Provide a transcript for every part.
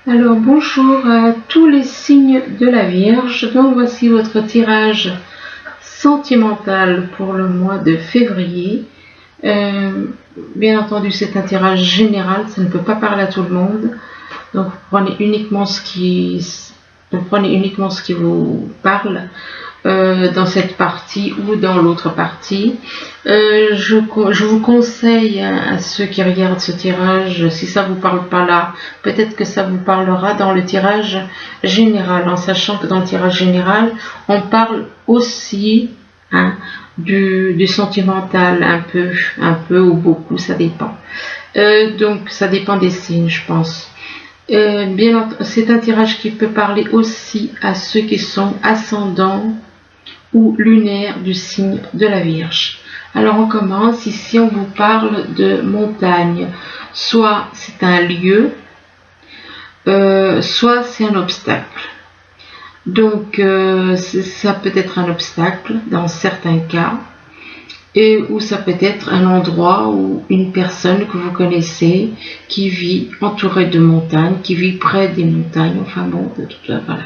Alors bonjour à tous les signes de la Vierge. Donc voici votre tirage sentimental pour le mois de février. Bien entendu, c'est un tirage général, ça ne peut pas parler à tout le monde. Donc vous prenez uniquement ce qui vous parle dans cette partie ou dans l'autre partie. Je vous conseille à ceux qui regardent ce tirage, si ça vous parle pas là, peut-être que ça vous parlera dans le tirage général, en sachant que dans le tirage général, on parle aussi du sentimental, un peu ou beaucoup, ça dépend. Donc ça dépend des signes, je pense. C'est un tirage qui peut parler aussi à ceux qui sont ascendants ou lunaire du signe de la Vierge. Alors on commence, ici on vous parle de montagne, soit c'est un lieu, soit c'est un obstacle. Donc ça peut être un obstacle dans certains cas, ou ça peut être un endroit ou une personne que vous connaissez qui vit entourée de montagnes, qui vit près des montagnes, enfin bon, voilà.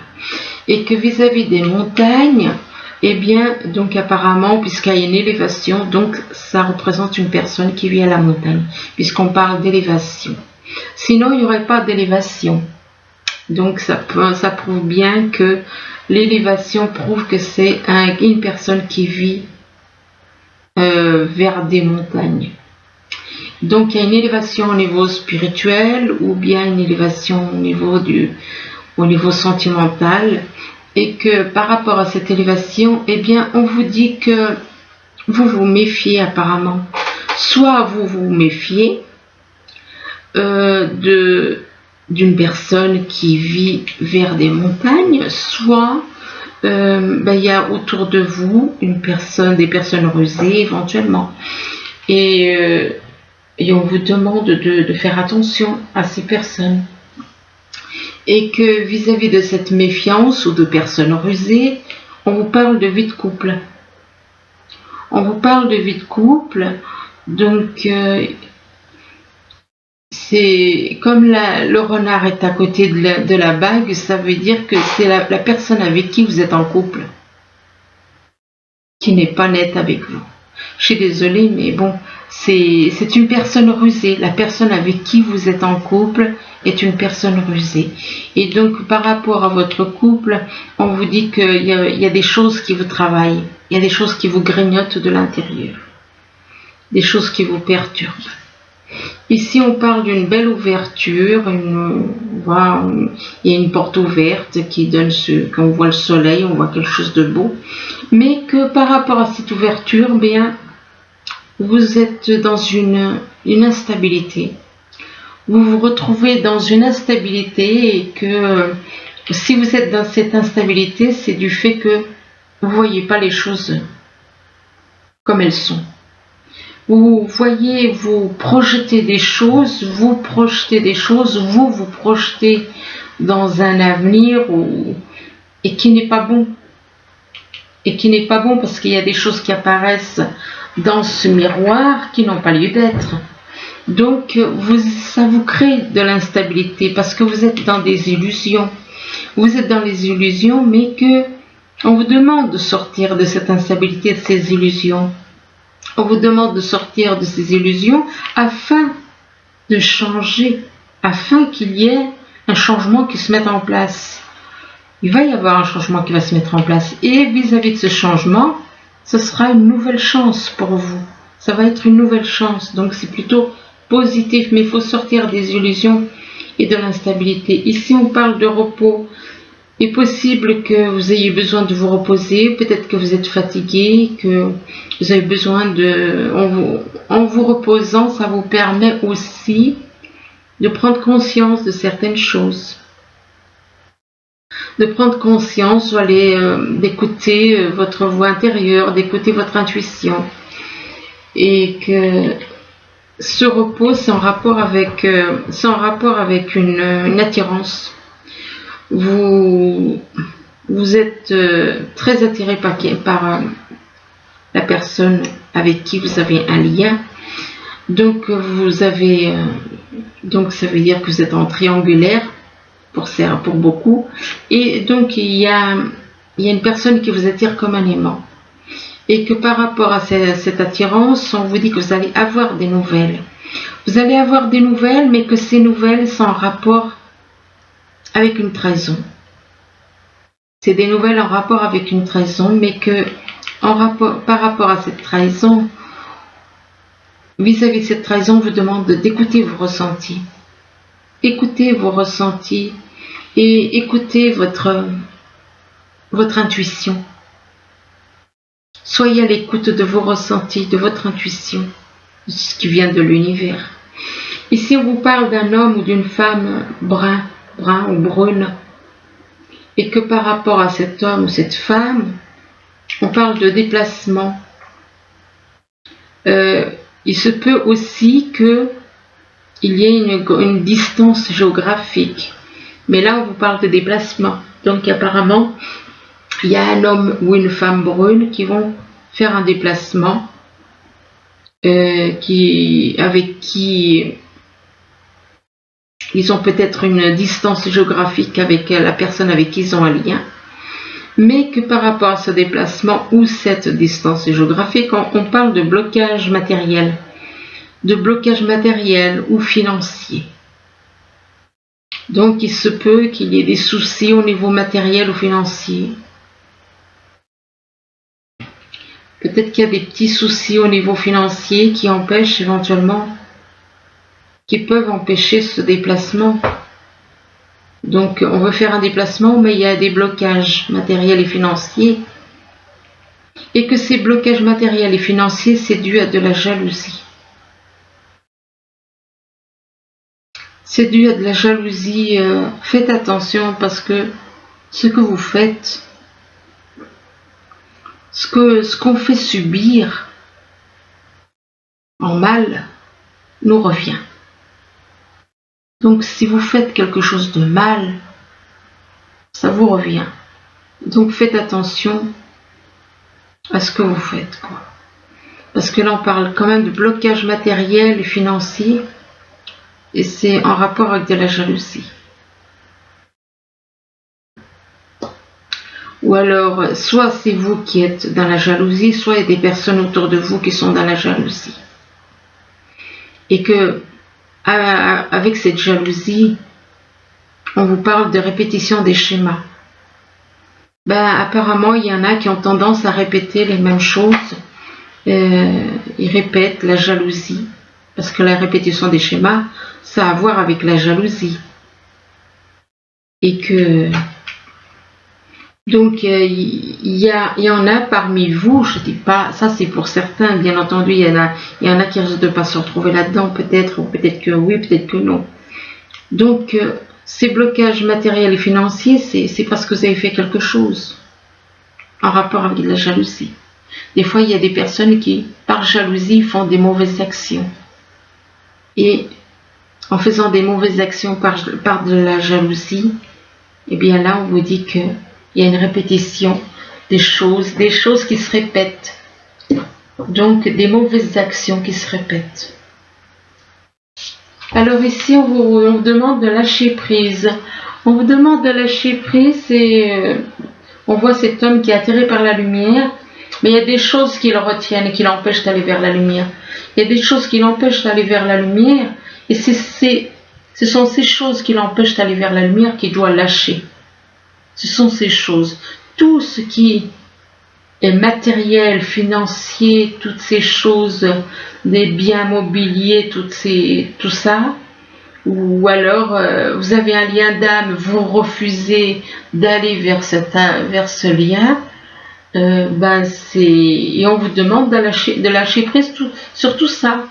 Et que vis-à-vis des montagnes, eh bien, donc apparemment, puisqu'il y a une élévation, donc ça représente une personne qui vit à la montagne, puisqu'on parle d'élévation. Sinon, il n'y aurait pas d'élévation. Donc ça prouve bien que l'élévation prouve que c'est une personne qui vit vers des montagnes. Donc il y a une élévation au niveau spirituel ou bien une élévation au niveau sentimental. Et que par rapport à cette élévation, eh bien, on vous dit que vous vous méfiez apparemment. Soit vous vous méfiez d'une personne qui vit vers des montagnes, soit il y a autour de vous des personnes rusées éventuellement. Et on vous demande de faire attention à ces personnes. Et que vis-à-vis de cette méfiance ou de personnes rusées, on vous parle de vie de couple. On vous parle de vie de couple, donc c'est comme le renard est à côté de la bague, ça veut dire que c'est la personne avec qui vous êtes en couple qui n'est pas nette avec vous. Je suis désolée, mais bon, c'est une personne rusée. La personne avec qui vous êtes en couple est une personne rusée. Et donc, par rapport à votre couple, on vous dit qu'il y a des choses qui vous travaillent. Il y a des choses qui vous grignotent de l'intérieur. Des choses qui vous perturbent. Ici, on parle d'une belle ouverture. Il y a une porte ouverte qui donne quand on voit le soleil, on voit quelque chose de beau. Mais que par rapport à cette ouverture, bien, vous êtes dans une instabilité. Vous vous retrouvez dans une instabilité et que si vous êtes dans cette instabilité, c'est du fait que vous ne voyez pas les choses comme elles sont. Vous voyez, vous projetez des choses, vous projetez dans un avenir et qui n'est pas bon. Et qui n'est pas bon parce qu'il y a des choses qui apparaissent dans ce miroir qui n'ont pas lieu d'être. Donc, ça vous crée de l'instabilité parce que vous êtes dans des illusions. Vous êtes dans les illusions, mais on vous demande de sortir de cette instabilité, de ces illusions. On vous demande de sortir de ces illusions afin de changer, afin qu'il y ait un changement qui se mette en place. Il va y avoir un changement qui va se mettre en place. Et vis-à-vis de ce changement, ce sera une nouvelle chance pour vous. Ça va être une nouvelle chance. Donc c'est plutôt positif. Mais il faut sortir des illusions et de l'instabilité. Ici, on parle de repos. Il est possible que vous ayez besoin de vous reposer. Peut-être que vous êtes fatigué, que vous avez besoin en vous reposant, ça vous permet aussi de prendre conscience de certaines choses. De prendre conscience, d'écouter votre voix intérieure, d'écouter votre intuition. Et que ce repos, c'est en rapport avec une attirance. Vous êtes très attiré par la personne avec qui vous avez un lien. Donc ça veut dire que vous êtes en triangulaire. pour beaucoup. Et donc, il y a une personne qui vous attire comme un aimant. Et que par rapport à cette attirance, on vous dit que vous allez avoir des nouvelles. Vous allez avoir des nouvelles, mais que ces nouvelles sont en rapport avec une trahison. C'est des nouvelles en rapport avec une trahison, mais que par rapport à cette trahison, vis-à-vis de cette trahison, on vous demande d'écouter vos ressentis. Écoutez vos ressentis et écoutez votre intuition. Soyez à l'écoute de vos ressentis, de votre intuition, de ce qui vient de l'univers. Ici, on vous parle d'un homme ou d'une femme brun ou brune, et que par rapport à cet homme ou cette femme, on parle de déplacement. Il se peut aussi qu'il y ait une distance géographique, mais là, on vous parle de déplacement. Donc, apparemment, il y a un homme ou une femme brune qui vont faire un déplacement, avec qui ils ont peut-être une distance géographique avec la personne avec qui ils ont un lien, mais que par rapport à ce déplacement ou cette distance géographique, on parle de blocage matériel ou financier. Donc il se peut qu'il y ait des soucis au niveau matériel ou financier. Peut-être qu'il y a des petits soucis au niveau financier qui empêchent éventuellement, qui peuvent empêcher ce déplacement. Donc on veut faire un déplacement, mais il y a des blocages matériels et financiers. Et que ces blocages matériels et financiers, c'est dû à de la jalousie. C'est dû à de la jalousie. Faites attention parce que ce que vous faites, ce qu'on fait subir en mal, nous revient. Donc si vous faites quelque chose de mal, ça vous revient. Donc faites attention à ce que vous faites, quoi. Parce que là on parle quand même de blocage matériel et financier, et c'est en rapport avec de la jalousie. Ou alors, soit c'est vous qui êtes dans la jalousie, soit il y a des personnes autour de vous qui sont dans la jalousie. Et que, avec cette jalousie, on vous parle de répétition des schémas. Apparemment, il y en a qui ont tendance à répéter les mêmes choses. Ils répètent la jalousie. Parce que la répétition des schémas, ça a à voir avec la jalousie. Et que... Donc, il y en a parmi vous, je ne dis pas, ça c'est pour certains, bien entendu, il y en a qui risquent de ne pas se retrouver là-dedans, peut-être, ou peut-être que oui, peut-être que non. Donc, ces blocages matériels et financiers, c'est parce que vous avez fait quelque chose en rapport avec la jalousie. Des fois, il y a des personnes qui, par jalousie, font des mauvaises actions. Et en faisant des mauvaises actions par de la jalousie, eh bien là, on vous dit que il y a une répétition des choses qui se répètent. Donc, des mauvaises actions qui se répètent. Alors ici, on vous demande de lâcher prise. On vous demande de lâcher prise et on voit cet homme qui est attiré par la lumière, mais il y a des choses qui le retiennent et qui l'empêchent d'aller vers la lumière. Il y a des choses qui l'empêchent d'aller vers la lumière et ce sont ces choses qui l'empêchent d'aller vers la lumière qu'il doit lâcher. Ce sont ces choses. Tout ce qui est matériel, financier, toutes ces choses, des biens mobiliers, tout ça, ou alors vous avez un lien d'âme, vous refusez d'aller vers ce lien, et on vous demande de lâcher prise sur tout ça.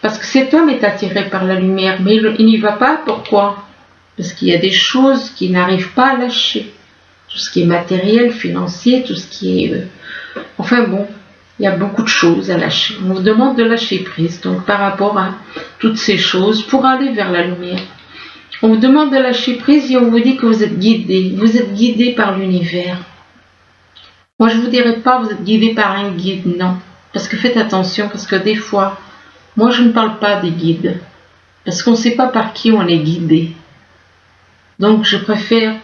Parce que cet homme est attiré par la lumière, mais il n'y va pas. Pourquoi? Parce qu'il y a des choses qu'il n'arrive pas à lâcher. Tout ce qui est matériel, financier, tout ce qui est... Enfin bon, il y a beaucoup de choses à lâcher. On vous demande de lâcher prise, donc par rapport à toutes ces choses, pour aller vers la lumière. On vous demande de lâcher prise et on vous dit que vous êtes guidé. Vous êtes guidé par l'univers. Moi, je ne vous dirais pas vous êtes guidé par un guide, non. Parce que faites attention, parce que des fois, moi je ne parle pas des guides. Parce qu'on ne sait pas par qui on est guidé. Donc je préfère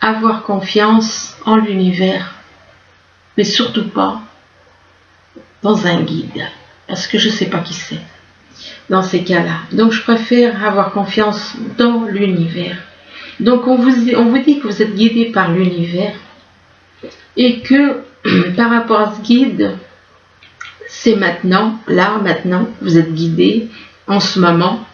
avoir confiance en l'univers, mais surtout pas dans un guide, parce que je ne sais pas qui c'est dans ces cas-là. Donc je préfère avoir confiance dans l'univers. Donc on vous dit que vous êtes guidé par l'univers et que par rapport à ce guide, c'est maintenant, là, maintenant, vous êtes guidé en ce moment,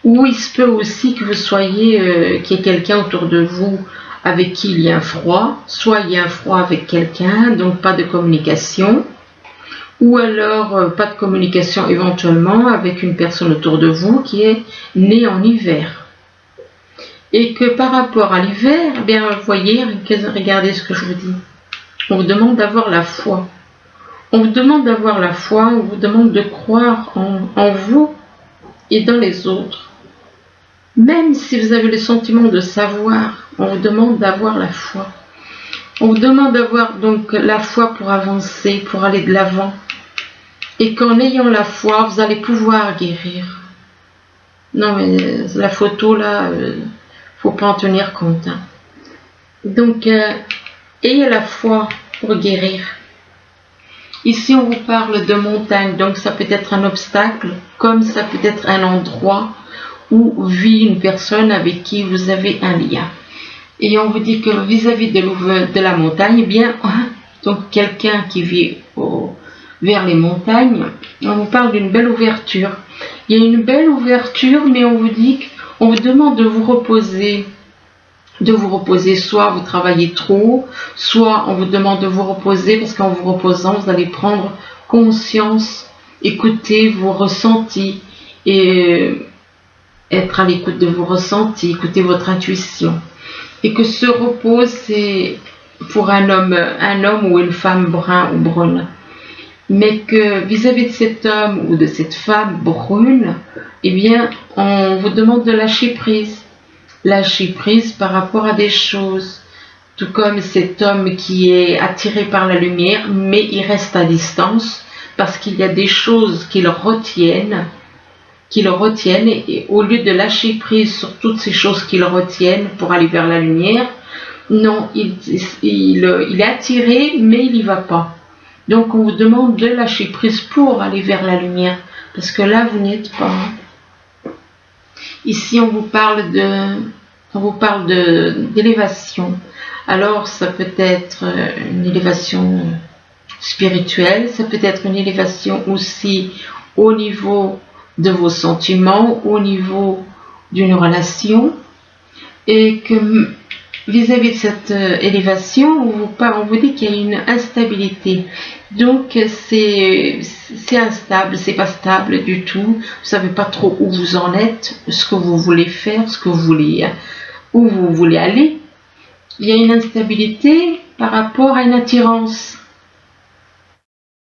ou il se peut aussi que vous soyez, qu'il y ait quelqu'un autour de vous avec qui il y a un froid, soit il y a un froid avec quelqu'un, donc pas de communication, ou alors pas de communication éventuellement avec une personne autour de vous qui est née en hiver. Et que par rapport à l'hiver, eh bien, vous voyez, regardez ce que je vous dis. On vous demande d'avoir la foi. On vous demande d'avoir la foi, on vous demande de croire en vous et dans les autres. Même si vous avez le sentiment de savoir, on vous demande d'avoir la foi. On vous demande d'avoir donc la foi pour avancer, pour aller de l'avant. Et qu'en ayant la foi, vous allez pouvoir guérir. Non mais la photo là, faut pas en tenir compte. Hein. Donc, ayez la foi pour guérir. Ici, on vous parle de montagne, donc ça peut être un obstacle, comme ça peut être un endroit où vit une personne avec qui vous avez un lien. Et on vous dit que vis-à-vis de la montagne, eh bien, donc quelqu'un qui vit vers les montagnes, on vous parle d'une belle ouverture. Il y a une belle ouverture, mais on vous dit qu'on vous demande de vous reposer. De vous reposer, soit vous travaillez trop, soit on vous demande de vous reposer parce qu'en vous reposant, vous allez prendre conscience, écouter vos ressentis et être à l'écoute de vos ressentis, écouter votre intuition. Et que ce repos, c'est pour un homme ou une femme brun ou brune. Mais que vis-à-vis de cet homme ou de cette femme brune, eh bien, on vous demande de lâcher prise. Lâcher prise par rapport à des choses, tout comme cet homme qui est attiré par la lumière, mais il reste à distance parce qu'il y a des choses qui le retiennent, et au lieu de lâcher prise sur toutes ces choses qui le retiennent pour aller vers la lumière, non, il est attiré, mais il n'y va pas. Donc on vous demande de lâcher prise pour aller vers la lumière, parce que là vous n'y êtes pas. Ici, on vous parle d'élévation. Alors, ça peut être une élévation spirituelle, ça peut être une élévation aussi au niveau de vos sentiments, au niveau d'une relation, et que vis-à-vis de cette élévation, on vous dit qu'il y a une instabilité. Donc c'est instable, c'est pas stable du tout. Vous savez pas trop où vous en êtes, ce que vous voulez faire, où vous voulez aller. Il y a une instabilité par rapport à une attirance.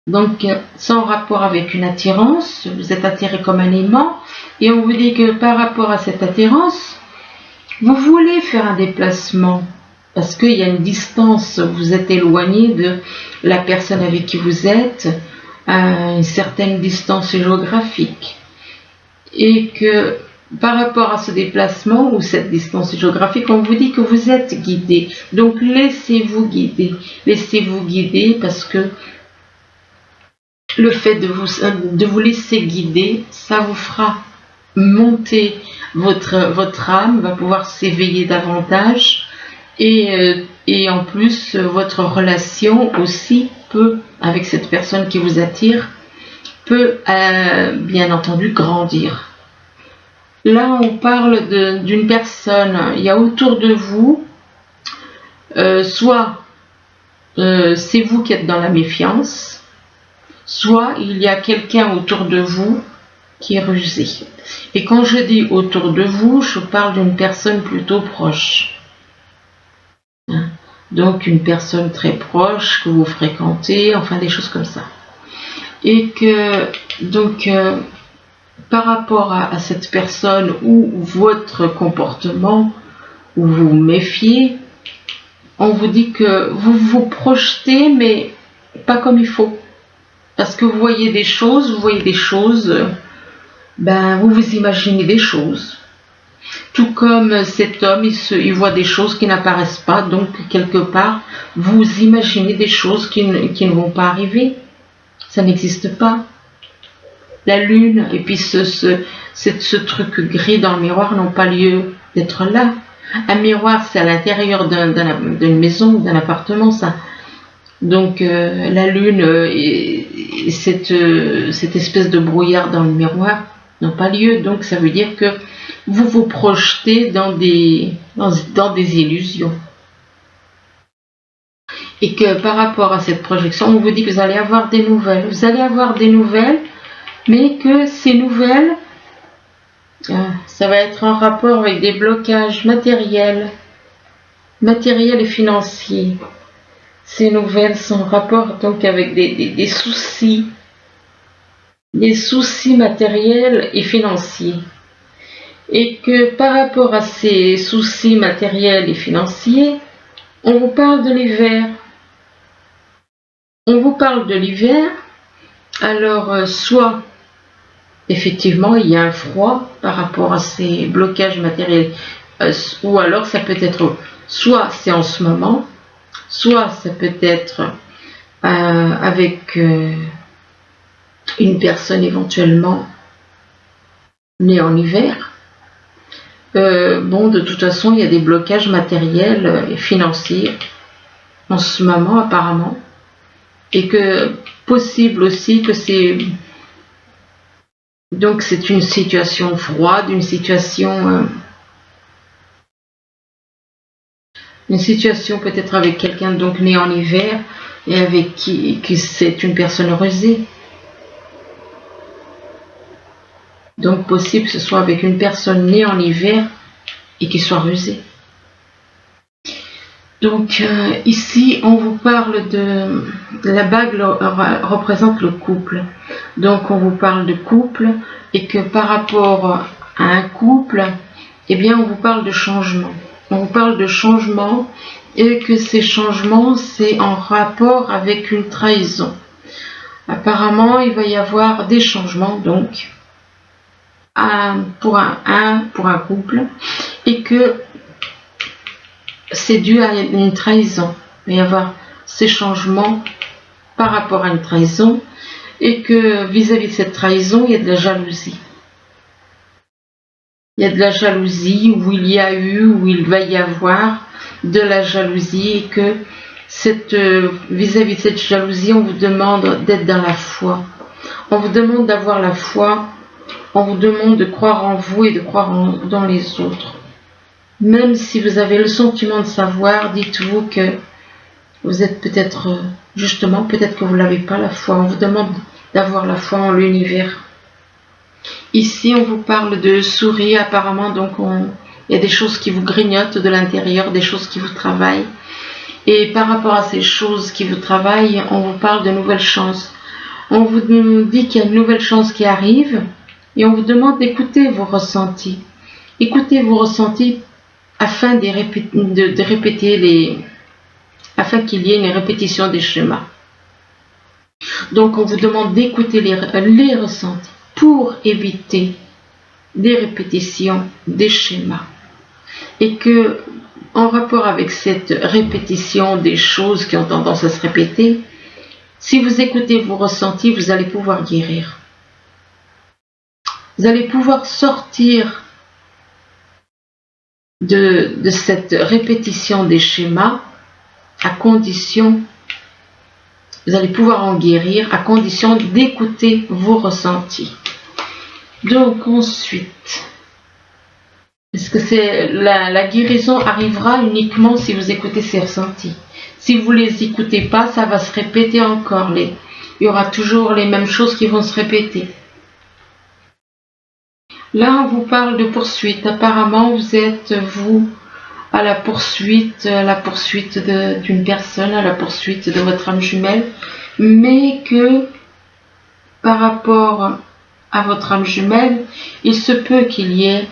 Donc sans rapport avec une attirance, vous êtes attiré comme un aimant, et on vous dit que par rapport à cette attirance, vous voulez faire un déplacement parce qu'il y a une distance, vous êtes éloigné de la personne avec qui vous êtes à une certaine distance géographique. Et que par rapport à ce déplacement ou cette distance géographique, on vous dit que vous êtes guidé. Donc laissez-vous guider. Laissez-vous guider parce que le fait de vous laisser guider, ça vous fera monter votre âme, va pouvoir s'éveiller davantage et en plus votre relation aussi avec cette personne qui vous attire, peut bien entendu grandir. Là on parle d'une personne, il y a autour de vous, soit c'est vous qui êtes dans la méfiance, soit il y a quelqu'un autour de vous qui est rusé. Et quand je dis autour de vous, je parle d'une personne plutôt proche. Donc une personne très proche que vous fréquentez, enfin des choses comme ça. Et que donc par rapport à cette personne ou votre comportement, où vous vous méfiez, on vous dit que vous vous projetez mais pas comme il faut. Parce que vous voyez des choses, vous vous imaginez des choses. Tout comme cet homme, il voit des choses qui n'apparaissent pas, donc quelque part, vous imaginez des choses qui ne vont pas arriver. Ça n'existe pas. La lune et puis ce truc gris dans le miroir n'ont pas lieu d'être là. Un miroir, c'est à l'intérieur d'une maison ou d'un appartement, ça. Donc la lune et cette espèce de brouillard dans le miroir n'ont pas lieu. Donc ça veut dire que vous vous projetez dans des illusions. Et que par rapport à cette projection, on vous dit que vous allez avoir des nouvelles. Vous allez avoir des nouvelles, mais que ces nouvelles, ça va être en rapport avec des blocages matériels et financiers. Ces nouvelles sont en rapport donc avec des soucis matériels et financiers. Et que par rapport à ces soucis matériels et financiers, on vous parle de l'hiver. On vous parle de l'hiver, alors soit effectivement il y a un froid par rapport à ces blocages matériels, ou alors ça peut être, soit c'est en ce moment, soit ça peut être avec une personne éventuellement née en hiver. Bon, de toute façon, il y a des blocages matériels et financiers en ce moment apparemment, et que possible aussi que c'est une situation froide, une situation peut-être avec quelqu'un donc né en hiver et avec qui c'est une personne rusée. Donc possible que ce soit avec une personne née en hiver et qui soit rusée. Donc ici on vous parle de la bague représente le couple. Donc on vous parle de couple et que par rapport à un couple, eh bien on vous parle de changement. On vous parle de changement et que ces changements c'est en rapport avec une trahison. Apparemment il va y avoir des changements donc pour un couple et que c'est dû à une trahison. Il va y avoir ces changements par rapport à une trahison et que vis-à-vis de cette trahison, il y a de la jalousie. Il y a de la jalousie où il y a eu, où il va y avoir de la jalousie et que vis-à-vis de cette jalousie, on vous demande d'être dans la foi. On vous demande d'avoir la foi, on vous demande de croire en vous et de croire dans les autres. Même si vous avez le sentiment de savoir, dites-vous que vous êtes peut-être, justement, peut-être que vous n'avez pas la foi. On vous demande d'avoir la foi en l'univers. Ici, on vous parle de souris, apparemment, donc il y a des choses qui vous grignotent de l'intérieur, des choses qui vous travaillent. Et par rapport à ces choses qui vous travaillent, on vous parle de nouvelles chances. On vous dit qu'il y a une nouvelle chance qui arrive et on vous demande d'écouter vos ressentis. Écoutez vos ressentis afin de répéter afin qu'il y ait une répétition des schémas. Donc on vous demande d'écouter les ressentis pour éviter des répétitions des schémas. Et que en rapport avec cette répétition des choses qui ont tendance à se répéter, si vous écoutez vos ressentis, vous allez pouvoir guérir. Vous allez pouvoir sortir de cette répétition des schémas à condition, vous allez pouvoir en guérir à condition d'écouter vos ressentis. Donc ensuite, est-ce que la guérison arrivera uniquement si vous écoutez ces ressentis? Si vous ne les écoutez pas, ça va se répéter encore. Il y aura toujours les mêmes choses qui vont se répéter. Là, on vous parle de poursuite. Apparemment, vous êtes, à la poursuite d'une personne, à la poursuite de votre âme jumelle, mais que par rapport à votre âme jumelle, il se peut qu'il y ait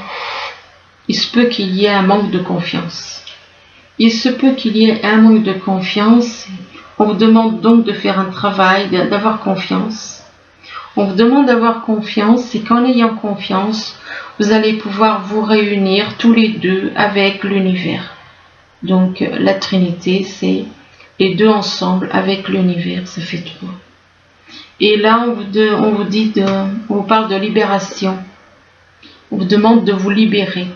un manque de confiance. Il se peut qu'il y ait un manque de confiance. On vous demande donc de faire un travail, d'avoir confiance. On vous demande d'avoir confiance et qu'en ayant confiance, vous allez pouvoir vous réunir tous les deux avec l'univers. Donc la Trinité, c'est les deux ensemble avec l'univers, ça fait trois. Et là, on vous parle de libération. On vous demande de vous libérer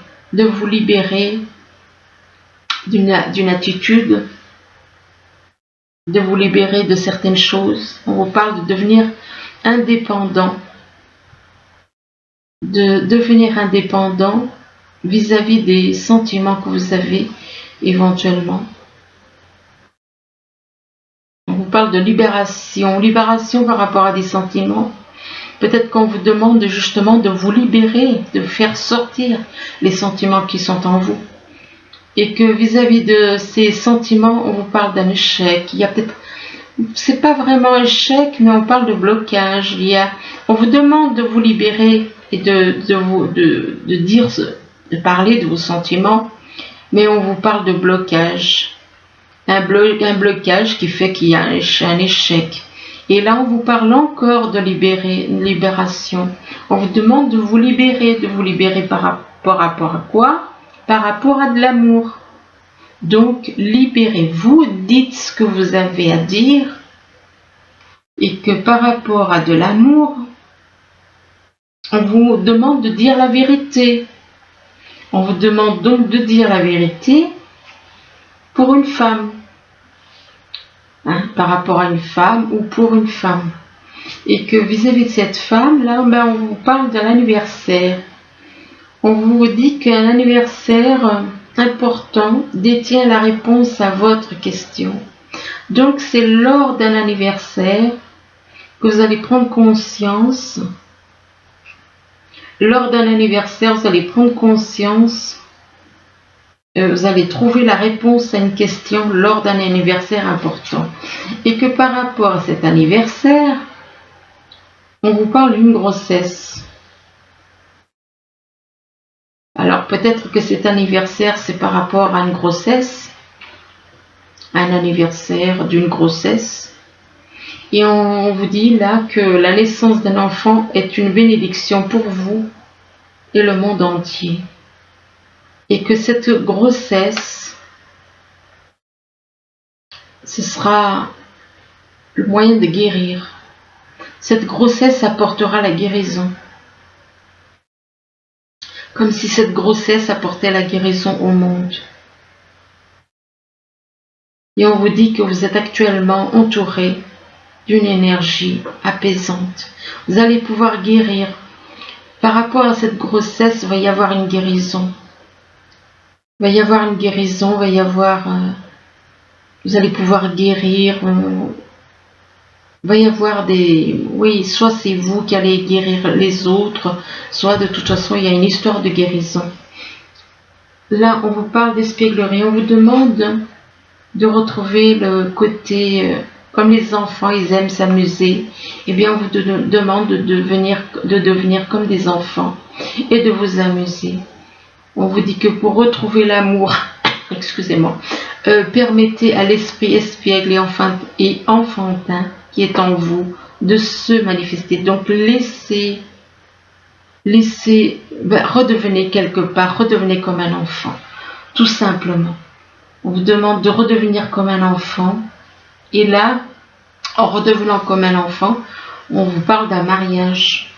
d'une attitude, de vous libérer de certaines choses. On vous parle de devenir indépendant, vis-à-vis des sentiments que vous avez éventuellement. On vous parle de libération par rapport à des sentiments. Peut-être qu'on vous demande justement de vous libérer, de faire sortir les sentiments qui sont en vous. Et que vis-à-vis de ces sentiments, on vous parle d'un échec. Il y a peut-être, c'est pas vraiment un échec, mais on parle de blocage. On vous demande de vous libérer et de parler de vos sentiments, mais on vous parle de blocage. Un blocage qui fait qu'il y a un échec. Et là, on vous parle encore de libération. On vous demande de vous libérer par rapport à quoi? Par rapport à de l'amour. Donc, libérez-vous, dites ce que vous avez à dire, et que par rapport à de l'amour, on vous demande de dire la vérité. On vous demande donc de dire la vérité pour une femme. Par rapport à une femme ou pour une femme. Et que vis-à-vis de cette femme, là, on vous parle d'un anniversaire. On vous dit qu'un anniversaire important détient la réponse à votre question. Donc, c'est lors d'un anniversaire que vous allez prendre conscience. Lors d'un anniversaire, vous allez prendre conscience. Vous allez trouver la réponse à une question lors d'un anniversaire important. Et que par rapport à cet anniversaire, on vous parle d'une grossesse. Alors peut-être que cet anniversaire, c'est par rapport à une grossesse, un anniversaire d'une grossesse. Et on vous dit là que la naissance d'un enfant est une bénédiction pour vous et le monde entier. Et que cette grossesse, ce sera le moyen de guérir. Cette grossesse apportera la guérison. Comme si cette grossesse apportait la guérison au monde. Et on vous dit que vous êtes actuellement entouré d'une énergie apaisante. Vous allez pouvoir guérir. Par rapport à cette grossesse, il va y avoir une guérison. Il va y avoir une guérison, vous allez pouvoir guérir. Il va y avoir soit c'est vous qui allez guérir les autres, soit de toute façon il y a une histoire de guérison. Là, on vous parle d'espièglerie, on vous demande de retrouver le côté, comme les enfants, ils aiment s'amuser, eh bien on vous demande de devenir comme des enfants et de vous amuser. On vous dit que pour retrouver l'amour, excusez-moi, permettez à l'esprit espiègle et enfantin qui est en vous de se manifester. Donc redevenez quelque part, redevenez comme un enfant, tout simplement. On vous demande de redevenir comme un enfant. Et là, en redevenant comme un enfant, on vous parle d'un mariage.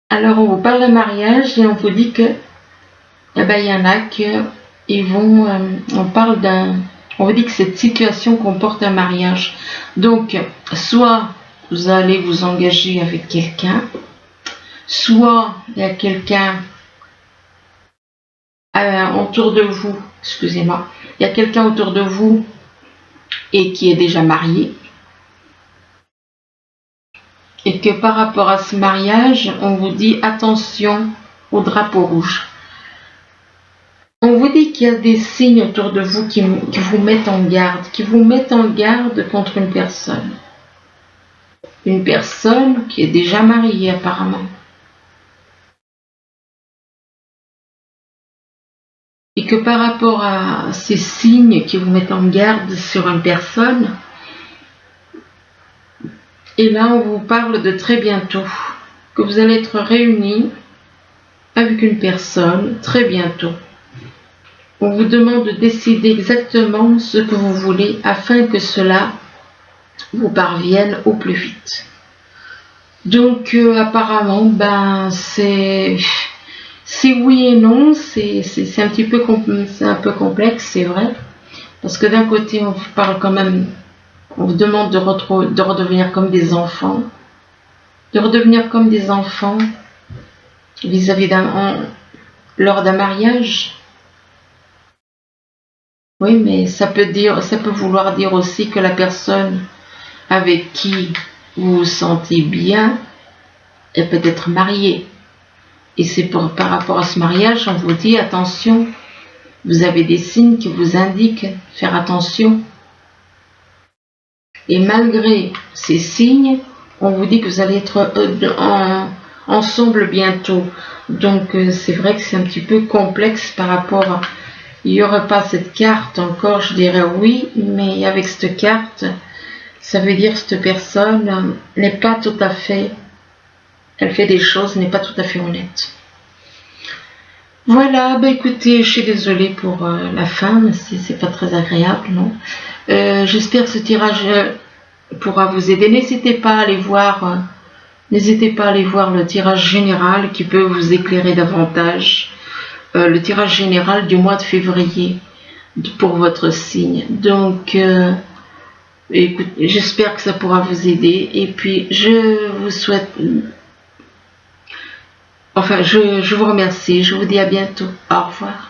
Alors, on vous parle d'un mariage et on vous dit que, il y en a qui vont, on vous dit que cette situation comporte un mariage. Donc, soit vous allez vous engager avec quelqu'un, soit il y a quelqu'un autour de vous, excusez-moi, il y a quelqu'un autour de vous et qui est déjà marié, et que par rapport à ce mariage, on vous dit attention au drapeau rouge. On vous dit qu'il y a des signes autour de vous qui vous mettent en garde, contre une personne. Une personne qui est déjà mariée apparemment. Et que par rapport à ces signes qui vous mettent en garde sur une personne, Et là, on vous parle de très bientôt, que vous allez être réunis avec une personne très bientôt. On vous demande de décider exactement ce que vous voulez afin que cela vous parvienne au plus vite. Donc apparemment, c'est oui et non, c'est un petit peu un peu complexe, c'est vrai, parce que d'un côté on vous parle quand même, on vous demande de redevenir comme des enfants, vis-à-vis lors d'un mariage. Oui, mais ça peut vouloir dire aussi que la personne avec qui vous vous sentez bien est peut-être mariée. Et c'est par rapport à ce mariage, on vous dit attention, vous avez des signes qui vous indiquent faire attention. Et malgré ces signes, on vous dit que vous allez être ensemble bientôt. Donc c'est vrai que c'est un petit peu complexe par rapport à... Il n'y aurait pas cette carte encore, je dirais oui, mais avec cette carte, ça veut dire que cette personne n'est pas tout à fait... Elle fait des choses, n'est pas tout à fait honnête. Voilà, écoutez, je suis désolée pour la fin, mais c'est pas très agréable, non. J'espère que ce tirage pourra vous aider. N'hésitez pas à aller voir le tirage général qui peut vous éclairer davantage. Le tirage général du mois de février pour votre signe. Donc, écoutez, j'espère que ça pourra vous aider. Et puis, je vous souhaite... Enfin, je vous remercie. Je vous dis à bientôt. Au revoir.